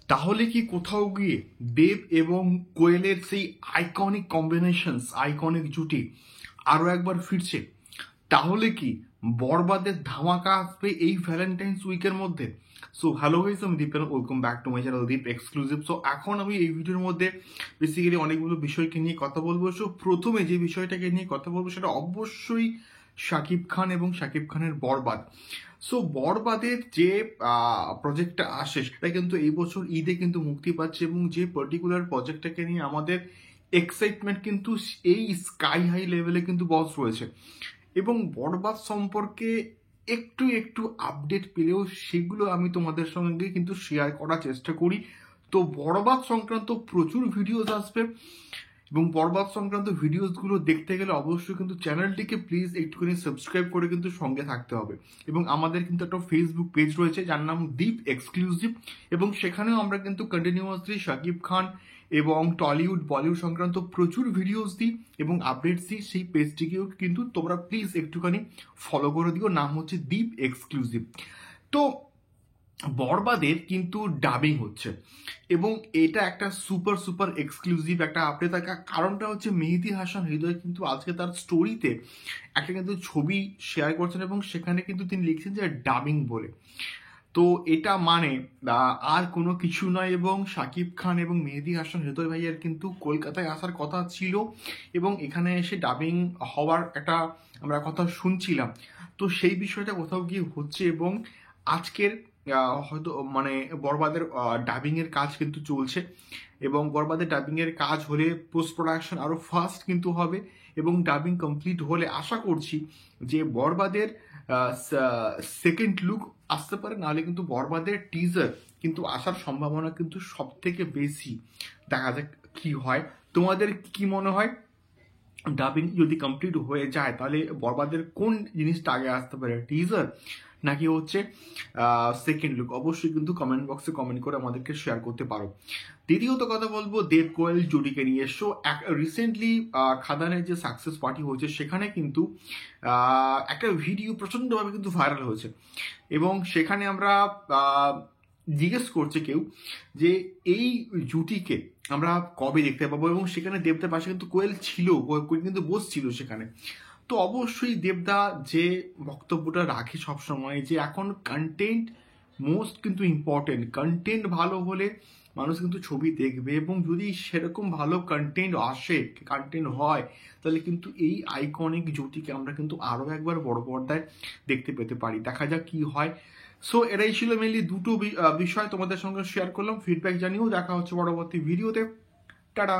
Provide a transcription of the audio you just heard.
তাহলে কি কোথাও গিয়ে দেব এবং কোয়েলের সেই আইকনিক কম্বিনেশনস, আইকনিক জুটি আরো একবার ফিরছে? তাহলে কি বরবাদের ধামাকা আসবে এই ভ্যালেন্টাইন্স উইকের মধ্যে? সো হ্যালো গাইস, আমি Deep, welcome back to my channel Deep exclusive. So এখন আমি এই ভিডিওর মধ্যে বেসিক্যালি অনেকগুলো বিষয়কে নিয়ে কথা বলবো। সো প্রথমে যে বিষয়টাকে নিয়ে কথা বলবো সেটা অবশ্যই শাকিব খান এবং শাকিব খানের বরবাদ। সো বরবাদের যে প্রজেক্টটা আসে সেটা কিন্তু এই বছর ঈদে কিন্তু মুক্তি পাচ্ছে, এবং যে পার্টিকুলার প্রজেক্টটাকে নিয়ে আমাদের এক্সাইটমেন্ট কিন্তু এই স্কাই হাই লেভেলে কিন্তু বস রয়েছে। এবং বরবাদ সম্পর্কে একটু একটু আপডেট পেলেও সেগুলো আমি তোমাদের সঙ্গে কিন্তু শেয়ার করার চেষ্টা করি। তো বরবাদ সংক্রান্ত প্রচুর ভিডিওস আসবে, এবং বরবাদ সংক্রান্ত ভিডিওসগুলো দেখতে গেলে অবশ্যই কিন্তু চ্যানেলটিকে প্লিজ একটুখানি সাবস্ক্রাইব করে কিন্তু সঙ্গে থাকতে হবে। এবং আমাদের কিন্তু একটা ফেসবুক পেজ রয়েছে যার নাম দীপ এক্সক্লুসিভ, এবং সেখানেও আমরা কিন্তু কন্টিনিউয়াসলি শাকিব খান এবং টলিউড বলিউড সংক্রান্ত প্রচুর ভিডিওস দিই এবং আপডেটস দিই। সেই পেজটিকেও কিন্তু তোমরা প্লিজ একটুখানি ফলো করে দিও, নাম হচ্ছে দীপ এক্সক্লুসিভ। তো বরবাদের কিন্তু ডাবিং হচ্ছে, এবং এটা একটা সুপার সুপার এক্সক্লুসিভ একটা আপডেট। থাকা কারণটা হচ্ছে মেহেদী হাসান হৃদয় কিন্তু আজকে তার স্টোরিতে একটা কিন্তু ছবি শেয়ার করছেন, এবং সেখানে কিন্তু তিনি লিখছেন যে ডাবিং বলে। তো এটা মানে আর কোনো কিছু নয়, এবং শাকিব খান এবং মেহেদী হাসান হৃদয় ভাইয়ের কিন্তু কলকাতায় আসার কথা ছিল, এবং এখানে এসে ডাবিং হওয়ার একটা আমরা কথা শুনছিলাম। তো সেই বিষয়টা কোথাও গিয়ে হচ্ছে, এবং আজকের হয়তো মানে বরবাদের ডাবিং এর কাজ কিন্তু চলছে, এবং বরবাদের ডাবিং এর কাজ হলে পোস্ট প্রোডাকশন আরো ফাস্ট কিন্তু হবে, এবং ডাবিং কমপ্লিট হলে আশা করছি যে বরবাদের সেকেন্ড লুক আসতে পারে, নাহলে কিন্তু বরবাদের টিজার কিন্তু আসার সম্ভাবনা কিন্তু সব থেকে বেশি। দেখা যাক কি হয়। তোমাদের কি মনে হয়, ডাবিং যদি কমপ্লিট হয়ে যায় তাহলে বরবাদের কোন জিনিসটা আগে আসতে পারে, টিজার নাকি হচ্ছে সেকেন্ড লুক? অবশ্যই কিন্তু কমেন্ট বক্সে কমেন্ট করে আমাদেরকে শেয়ার করতে পারো। দ্বিতীয়ত কথা বলবো দেব কোয়েল জুটিকে নিয়ে। সো রিসেন্টলি খাদানের যে সাকসেস পার্টি হয়েছে সেখানে কিন্তু একটা ভিডিও প্রচন্ডভাবে কিন্তু ভাইরাল হয়েছে, এবং সেখানে আমরা জিজ্ঞেস করছে কেউ যে এই জুটিকে আমরা কবে দেখতে পাবো, এবং সেখানে দেবদার পাশে কিন্তু কোয়েল ছিল, কোয়েল কিন্তু বসছিল সেখানে। তো অবশ্যই দেবদা যে বক্তব্যটা রাখে সবসময় যে এখন কন্টেন্ট মোস্ট কিন্তু ইম্পর্টেন্ট, কন্টেন্ট ভালো হলে মানুষ কিন্তু ছবি দেখবে, এবং যদি সেরকম ভালো কন্টেন্ট আসে, কন্টেন্ট হয়, তাহলে কিন্তু এই আইকনিক জুটিকে আমরা কিন্তু আরো একবার বড় পর্দায় দেখতে পেতে পারি। দেখা যাক কি হয়। সো এটাই ছিল মেনলি দুটো বিষয় তোমাদের সঙ্গে শেয়ার করলাম। ফিডব্যাক জানিয়েও দেখা হচ্ছে পরবর্তী ভিডিওতে। টাটা।